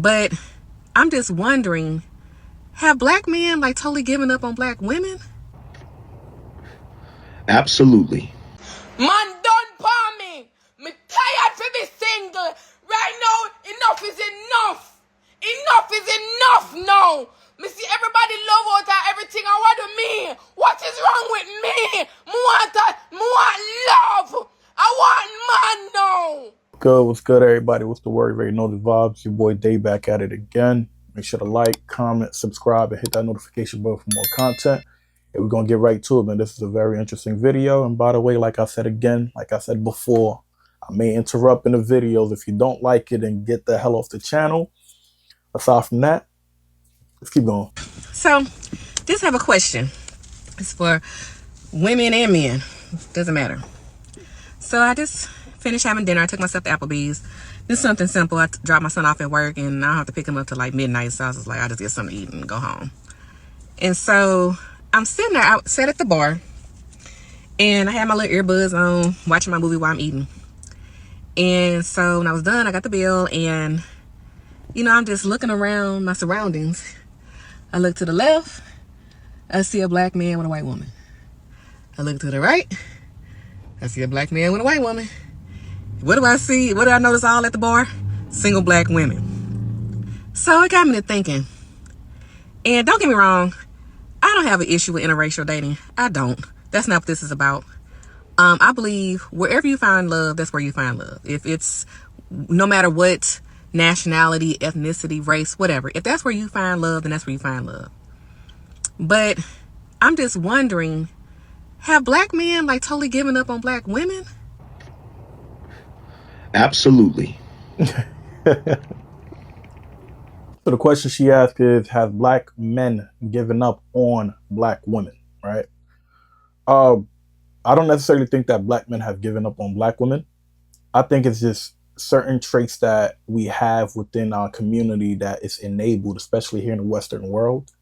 But I'm just wondering, have black men like totally given up on black women? Absolutely. Man done for me. Me tired to be single. Right now, enough is enough. Enough is enough now. Me see everybody love out of everything. I want to me. What is wrong with me? More love. I want man now. Good, what's good, everybody? What's the word? Already know the vibes. Your boy Day back at it again. Make sure to like, comment, subscribe, and hit that notification button for more content. And we're gonna get right to it, man. This is a very interesting video. And by the way, like I said again, like I said before, I may interrupt in the videos. If you don't like it, then get the hell off the channel. Aside from that, let's keep going. So, just have a question. It's for women and men. Doesn't matter. So I just finished having dinner. I took myself to Applebee's. This is something simple. I dropped my son off at work and I don't have to pick him up till like midnight. So I was just like, I'll just get something to eat and go home. And so I'm sitting there, I sat at the bar and I had my little earbuds on, watching my movie while I'm eating. And so when I was done, I got the bill and, you know, I'm just looking around my surroundings. I look to the left, I see a black man with a white woman. I look to the right, I see a black man with a white woman. What do I see? What do I notice all at the bar? Single black women. So it got me to thinking. And don't get me wrong, I don't have an issue with interracial dating. I don't. That's not what this is about. I believe wherever you find love, that's where you find love. If it's no matter what nationality, ethnicity, race, whatever. If that's where you find love, then that's where you find love. But I'm just wondering, have black men like totally given up on black women? Absolutely. So the question she asked is, have black men given up on black women, right? I don't necessarily think that black men have given up on black women. I think it's just certain traits that we have within our community that is enabled, especially here in the Western world,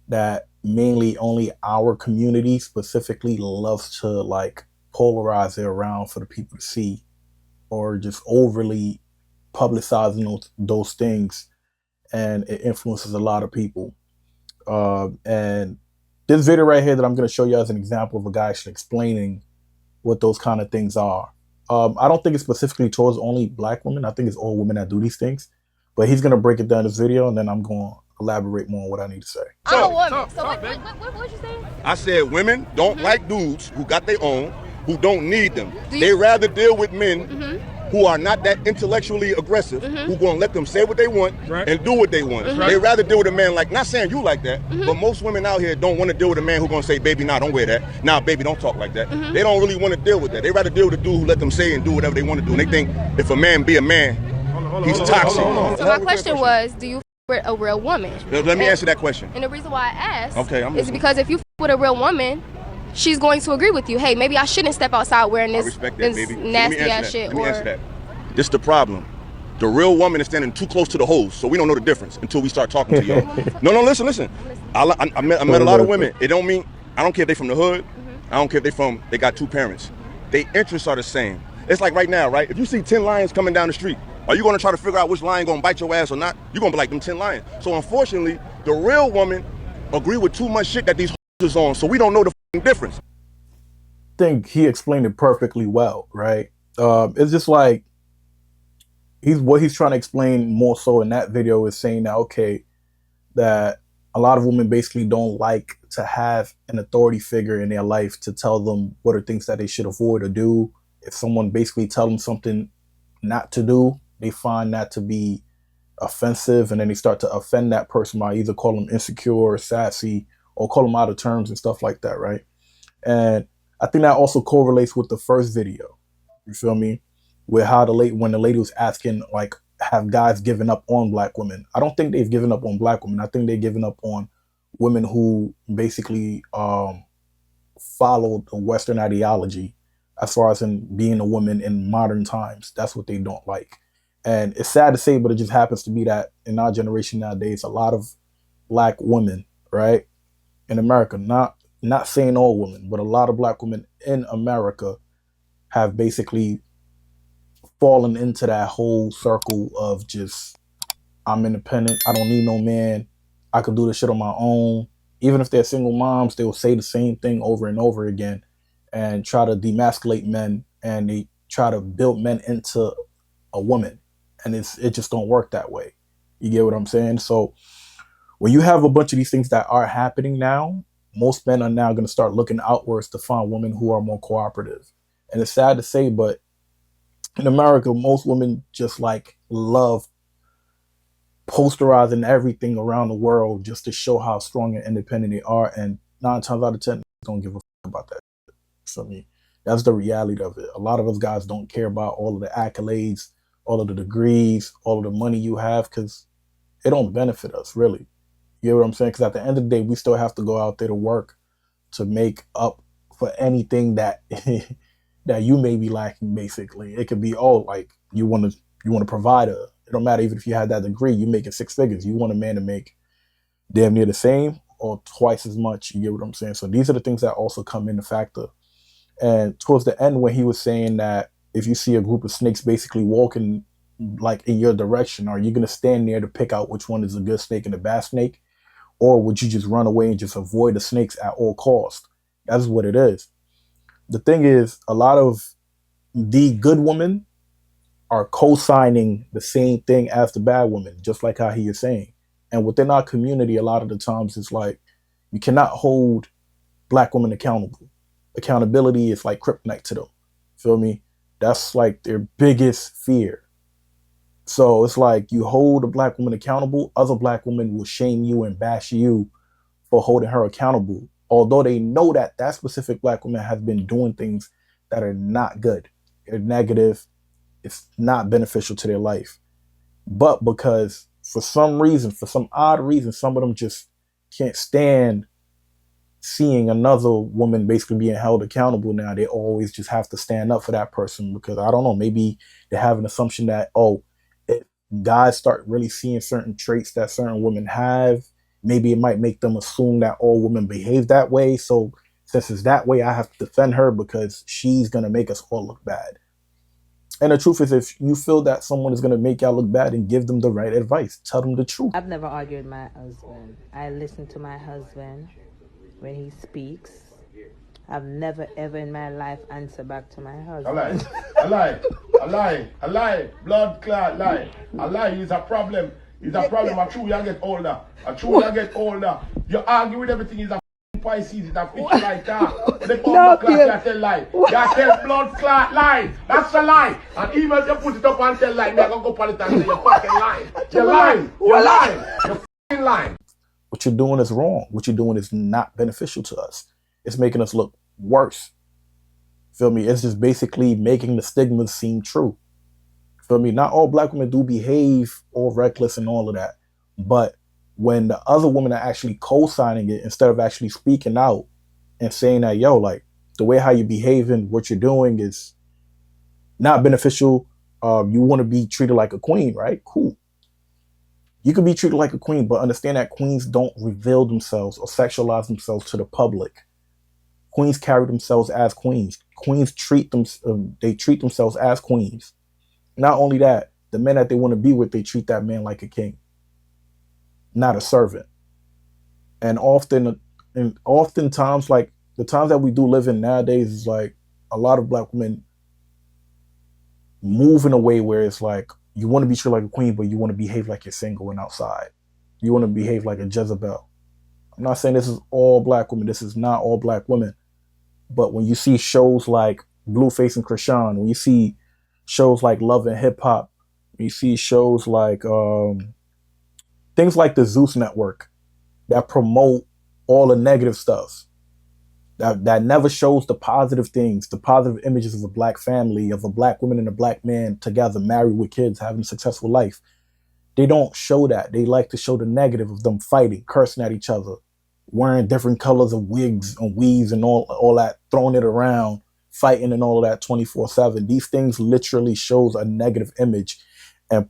that mainly only our community specifically loves to like polarize it around for the people to see, or just overly publicizing those things, and it influences a lot of people. And this video right here that I'm going to show you as an example of a guy actually explaining what those kind of things are. I don't think it's specifically towards only black women. I think it's all women that do these things. But he's going to break it down in this video, and then I'm going to elaborate more on what I need to say. I'm a woman. So what you saying? I said women don't like dudes who got their own, who don't need them. They rather deal with men who are not that intellectually aggressive, who gonna let them say what they want and do what they want. They rather deal with a man like, not saying you like that, but most women out here don't want to deal with a man who gonna say, baby, nah, don't wear that. Nah, baby, don't talk like that. They don't really want to deal with that. They rather deal with a dude who let them say and do whatever they want to do. And they think if a man be a man, he's toxic. So my question was, do you with a real woman? Let me answer that question. And the reason why I asked is because if you with a real woman, she's going to agree with you. Hey, maybe I shouldn't step outside wearing this, nasty ass shit. Let me answer that. This is the problem. The real woman is standing too close to the hose, so we don't know the difference until we start talking to y'all. No, listen. I met a lot of women. It don't mean, I don't care if they from the hood. I don't care if they got two parents. Their interests are the same. It's like right now, right? If you see 10 lions coming down the street, are you gonna try to figure out which lion gonna bite your ass or not? You're gonna be like them 10 lions. So unfortunately, the real woman agree with too much shit that these hoes is on, so we don't know the difference. I think he explained it perfectly well, right? It's just like, what he's trying to explain more so in that video is saying that, okay, that a lot of women basically don't like to have an authority figure in their life to tell them what are things that they should avoid or do. If someone basically tells them something not to do, they find that to be offensive, and then they start to offend that person by either call them insecure or sassy or call them out of terms and stuff like that, right? And I think that also correlates with the first video, you feel me? With how when the lady was asking, like, have guys given up on black women? I don't think they've given up on black women. I think they've given up on women who basically follow the Western ideology as far as in being a woman in modern times. That's what they don't like. And it's sad to say, but it just happens to be that in our generation nowadays, a lot of black women, right, in America, not saying all women, but a lot of black women in America have basically fallen into that whole circle of just I'm independent. I don't need no man. I could do this shit on my own. Even if they're single moms, they will say the same thing over and over again and try to demasculate men, and they try to build men into a woman. And it just don't work that way. You get what I'm saying? So when you have a bunch of these things that are happening now, most men are now going to start looking outwards to find women who are more cooperative. And it's sad to say, but in America, most women just like love posterizing everything around the world just to show how strong and independent they are. And 9 times out of 10, they don't give a fuck about that. So, I mean, that's the reality of it. A lot of us guys don't care about all of the accolades, all of the degrees, all of the money you have, because it don't benefit us, really. You know what I'm saying? Because at the end of the day, we still have to go out there to work to make up for anything that that you may be lacking. Basically, it could be like you want to provide a. It don't matter even if you had that degree, you're making 6 figures. You want a man to make damn near the same or twice as much. You get what I'm saying? So these are the things that also come into factor. And towards the end, when he was saying that if you see a group of snakes basically walking like in your direction, are you going to stand there to pick out which one is a good snake and a bad snake? Or would you just run away and just avoid the snakes at all costs? That's what it is. The thing is, a lot of the good women are co-signing the same thing as the bad women, just like how he is saying. And within our community, a lot of the times it's like, you cannot hold black women accountable. Accountability is like kryptonite to them. Feel me? That's like their biggest fear. So it's like you hold a black woman accountable, other black women will shame you and bash you for holding her accountable. Although they know that that specific black woman has been doing things that are not good. They're negative. It's not beneficial to their life. But because for some reason, for some odd reason, some of them just can't stand seeing another woman basically being held accountable now, they always just have to stand up for that person because, I don't know, maybe they have an assumption that, if guys start really seeing certain traits that certain women have, maybe it might make them assume that all women behave that way. So since it's that way, I have to defend her because she's going to make us all look bad. And the truth is, if you feel that someone is going to make y'all look bad, and give them the right advice. Tell them the truth. I've never argued with my husband. I listen to my husband when he speaks. I've never ever in my life answered back to my husband. A lie. Blood clot lie. A lie is a problem. It's a problem. A true you get older. You argue with everything is a Pisces, it's a fish like that. They come back like you tell lie. You tell blood clot lie. That's a lie. And even if you put it up and tell lie, me I gonna go politics and say you're fucking lying. You're lying. You're fucking lying. What you're doing is wrong. What you're doing is not beneficial to us. It's making us look worse. Feel me? It's just basically making the stigmas seem true. Feel me? Not all black women do behave all reckless and all of that. But when the other women are actually co-signing it instead of actually speaking out and saying that, yo, like, the way how you're behaving, what you're doing is not beneficial. You want to be treated like a queen, right? Cool. You can be treated like a queen, but understand that queens don't reveal themselves or sexualize themselves to the public. Queens carry themselves as queens. Queens treat themselves as queens. Not only that, the men that they want to be with, they treat that man like a king, not a servant. And oftentimes, like the times that we do live in nowadays, is like a lot of black women move in a way where it's like, you want to be treated like a queen, but you want to behave like you're single and outside. You want to behave like a Jezebel. I'm not saying this is all black women. This is not all black women. But when you see shows like Blueface and Krishan, when you see shows like Love and Hip Hop, when you see shows like things like the Zeus Network that promote all the negative stuff, that never shows the positive things, the positive images of a black family, of a black woman and a black man together, married with kids, having a successful life. They don't show that. They like to show the negative of them fighting, cursing at each other, wearing different colors of wigs and weaves and all that, throwing it around, fighting and all of that 24/7. These things literally shows a negative image and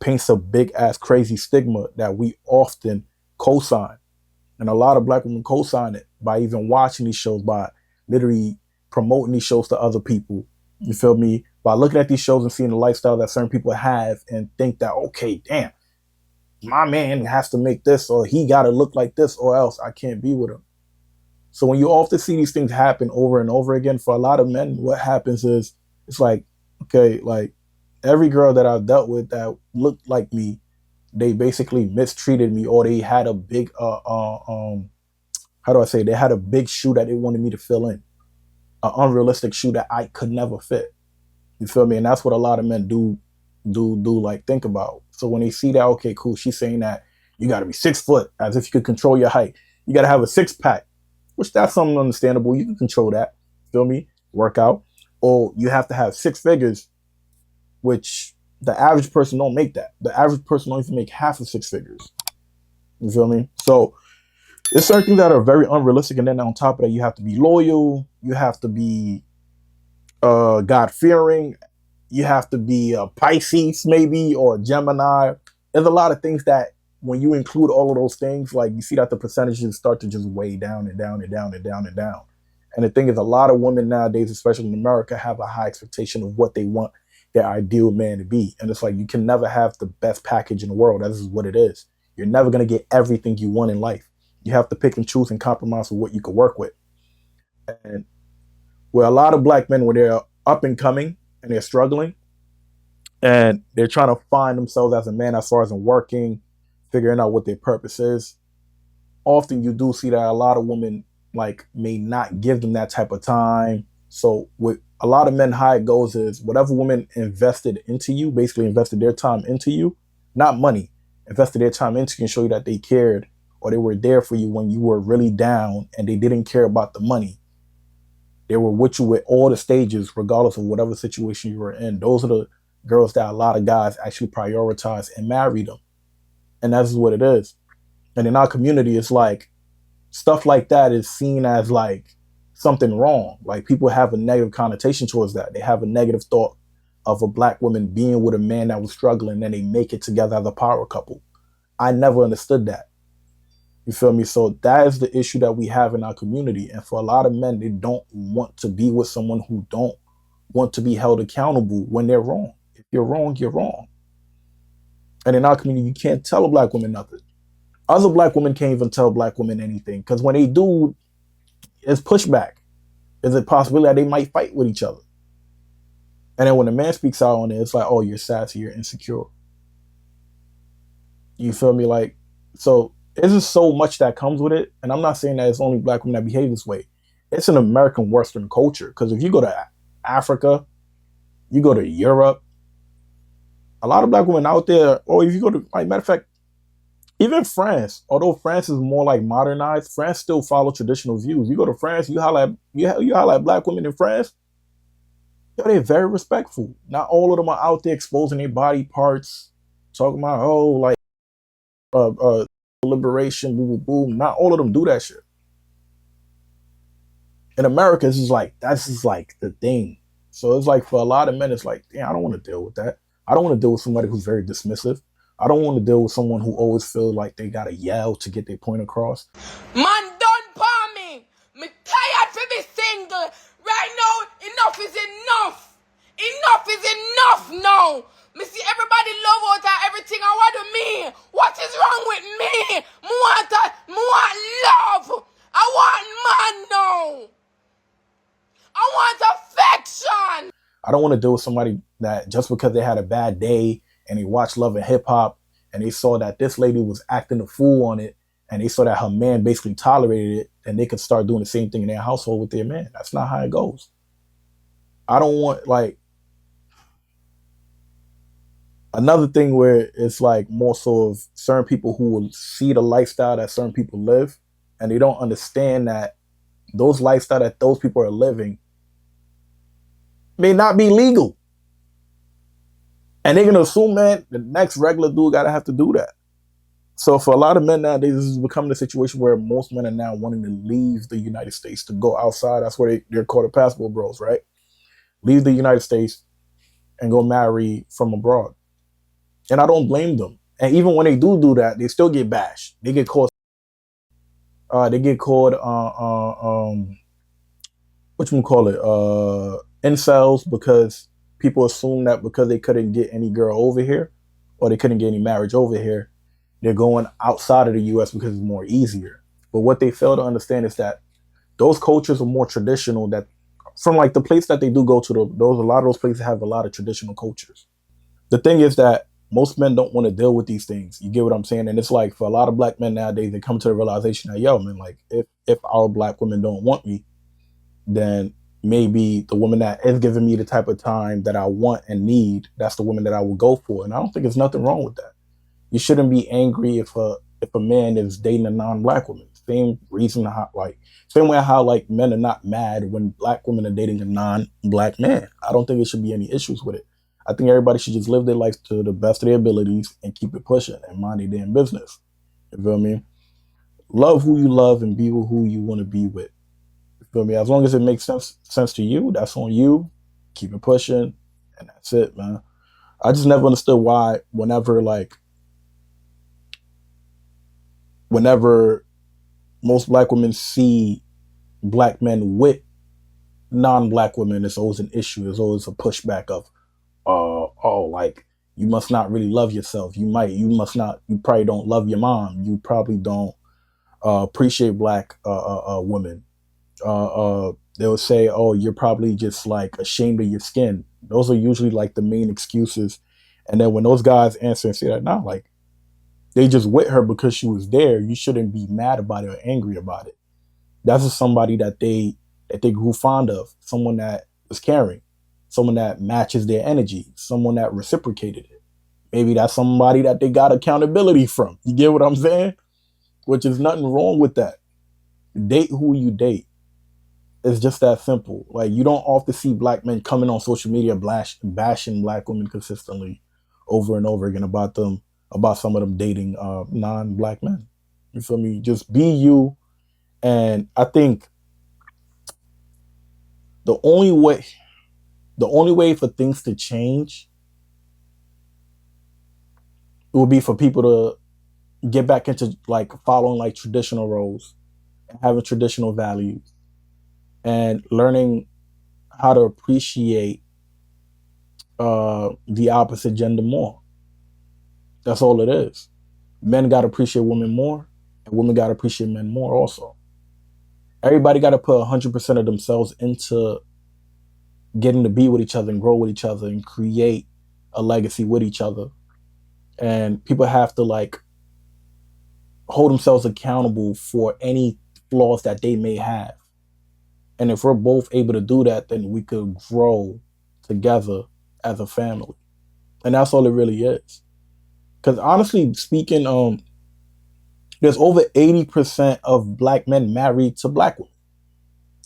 paints a big ass crazy stigma that we often co-sign. And a lot of black women co-sign it by even watching these shows, by literally promoting these shows to other people. You feel me? By looking at these shows and seeing the lifestyle that certain people have and think that, okay, damn, my man has to make this, or he got to look like this, or else I can't be with him. So when you often see these things happen over and over again, for a lot of men, what happens is it's like, okay, like every girl that I've dealt with that looked like me, they basically mistreated me, or they had a big how do I say, they had a big shoe that they wanted me to fill in, an unrealistic shoe that I could never fit. You feel me? And that's what a lot of men do like think about. So when they see that, okay, cool, she's saying that you got to be 6 foot, as if you could control your height. You got to have a 6 pack, which that's something understandable. You can control that. Feel me? Work out. Or you have to have 6 figures, which the average person don't make that. The average person don't even make half of 6 figures. You feel me? So there's certain things that are very unrealistic, and then on top of that, you have to be loyal. You have to be God fearing. You have to be a Pisces maybe, or a Gemini. There's a lot of things that when you include all of those things, like you see that the percentages start to just weigh down and down and down and down and down. And the thing is, a lot of women nowadays, especially in America, have a high expectation of what they want their ideal man to be. And it's like, you can never have the best package in the world. That is what it is. You're never going to get everything you want in life. You have to pick and choose and compromise with what you can work with. And where a lot of black men, when they're up and coming and they're struggling and they're trying to find themselves as a man, as far as in working, figuring out what their purpose is, often you do see that a lot of women like may not give them that type of time. So with a lot of men, how it goes is whatever women invested into you, basically invested their time into you, not money, invested their time into you and show you that they cared, or they were there for you when you were really down, and they didn't care about the money. They were with you with all the stages, regardless of whatever situation you were in. Those are the girls that a lot of guys actually prioritize and marry them. And that's what it is. And in our community, it's like stuff like that is seen as like something wrong. Like people have a negative connotation towards that. They have a negative thought of a black woman being with a man that was struggling, and they make it together as a power couple. I never understood that. You feel me? So that is the issue that we have in our community. And for a lot of men, they don't want to be with someone who don't want to be held accountable when they're wrong. If you're wrong, you're wrong. And in our community, you can't tell a black woman nothing. Other black women can't even tell black women anything, because when they do, it's pushback. Is it possibility that they might fight with each other? And then when a man speaks out on it, it's like, oh, you're sassy, you're insecure. You feel me? Like, so it's just so much that comes with it. And I'm not saying that it's only black women that behave this way. It's an American Western culture. Because if you go to Africa, you go to Europe, a lot of black women out there, or if you go to, like, matter of fact, even France, although France is more like modernized, France still follow traditional views. You go to France, you holler at black women in France, they're very respectful. Not all of them are out there exposing their body parts, talking about, oh, like, liberation, boo, boo, boo. Not all of them do that shit. In America, it's just like, that's just like the thing. So it's like, for a lot of men, it's like, damn, I don't want to deal with that. I don't want to deal with somebody who's very dismissive. I don't want to deal with someone who always feels like they gotta yell to get their point across. Man done for me. Me tired to be single. Right now, enough is enough. Enough is enough now. Me see everybody love out of everything. I want me. What is wrong with me? Me want love. I want man now. I want affection. I don't want to deal with somebody that just because they had a bad day and they watched Love and Hip Hop and they saw that this lady was acting a fool on it, and they saw that her man basically tolerated it, and they could start doing the same thing in their household with their man. That's not how it goes. I don't want, like, another thing where it's like more so of certain people who will see the lifestyle that certain people live, and they don't understand that those lifestyle that those people are living may not be legal. And they're gonna assume, man, the next regular dude gotta have to do that. So for a lot of men nowadays, this is becoming a situation where most men are now wanting to leave the United States to go outside. That's where they're called the passport bros, right? Leave the United States and go marry from abroad. And I don't blame them. And even when they do that, they still get bashed. They get called incels, because people assume that because they couldn't get any girl over here, or they couldn't get any marriage over here, They're going outside of the US because it's more easier. But what they fail to understand is that those cultures are more traditional, that from like the place that they do go to, those a lot of those places have a lot of traditional cultures. The thing is that most men don't want to deal with these things. You get what I'm saying? And it's like for a lot of black men nowadays, they come to the realization that, yo, man, like if our black women don't want me, then maybe the woman that is giving me the type of time that I want and need, that's the woman that I will go for. And I don't think there's nothing wrong with that. You shouldn't be angry if a man is dating a non-black woman. Same reason how like same way how like men are not mad when black women are dating a non-black man. I don't think there should be any issues with it. I think everybody should just live their life to the best of their abilities and keep it pushing and mind their damn business. You feel me? Love who you love and be with who you want to be with. You feel me? As long as it makes sense to you, that's on you. Keep it pushing, and that's it, man. I just never understood why whenever most black women see black men with non-black women, it's always an issue. There's always a pushback of, like you must not really love yourself. You must not. You probably don't love your mom. You probably don't appreciate black women. They would say, oh, you're probably just like ashamed of your skin. Those are usually like the main excuses. And then when those guys answer and say that, nah, like they just with her because she was there, you shouldn't be mad about it or angry about it. That's just somebody that they grew fond of, someone that was caring, someone that matches their energy, someone that reciprocated it. Maybe that's somebody that they got accountability from. You get what I'm saying? Which is nothing wrong with that. Date who you date. It's just that simple. Like you don't often see black men coming on social media bashing black women consistently over and over again about some of them dating non-black men. You feel me? Just be you. And I think the only way for things to change would be for people to get back into like following like traditional roles, having traditional values, and learning how to appreciate the opposite gender more. That's all it is. Men got to appreciate women more, and women got to appreciate men more also. Everybody got to put 100% of themselves into getting to be with each other and grow with each other and create a legacy with each other. And people have to like hold themselves accountable for any flaws that they may have. And if we're both able to do that, then we could grow together as a family. And that's all it really is. Because honestly speaking, there's over 80% of black men married to black women.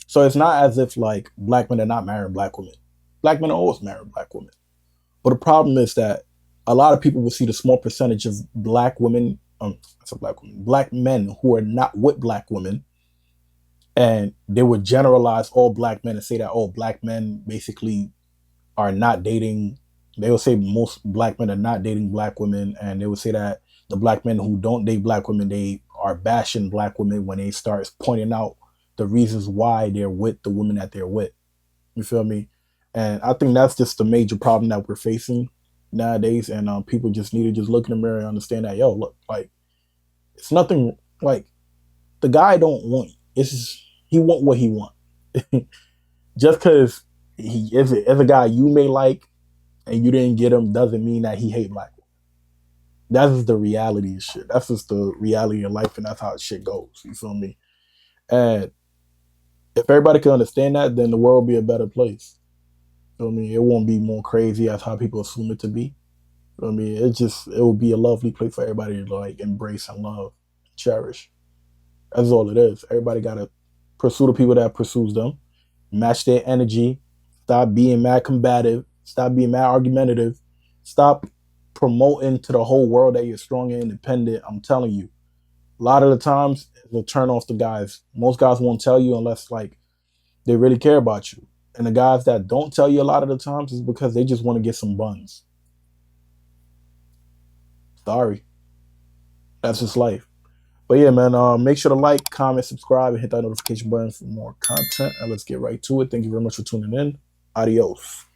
So it's not as if like black men are not marrying black women. Black men are always marrying black women. But the problem is that a lot of people will see the small percentage of black women, black men who are not with black women, and they would generalize all black men and say that all black men basically are not dating. They will say most black men are not dating black women, and they would say that the black men who don't date black women, they are bashing black women when they start pointing out the reasons why they're with the women that they're with. You feel me? And I think that's just the major problem that we're facing nowadays. And people just need to just look in the mirror and understand that, yo, look, like it's nothing like the guy don't want you. It's just, he want what he want. Just because he is a guy you may like and you didn't get him doesn't mean that he hate black people. That's just the reality of shit. That's just the reality of life, and that's how shit goes. You feel me? And if everybody can understand that, then the world will be a better place. You feel me? It won't be more crazy as how people assume it to be. You feel me? It will be a lovely place for everybody to like embrace and love, and cherish. That's all it is. Everybody gotta pursue the people that pursues them, match their energy, stop being mad combative, stop being mad argumentative, stop promoting to the whole world that you're strong and independent. I'm telling you, a lot of the times it'll turn off the guys. Most guys won't tell you unless like they really care about you. And the guys that don't tell you a lot of the times is because they just want to get some buns. Sorry. That's just life. But yeah, man, make sure to like, comment, subscribe, and hit that notification button for more content. And let's get right to it. Thank you very much for tuning in. Adios.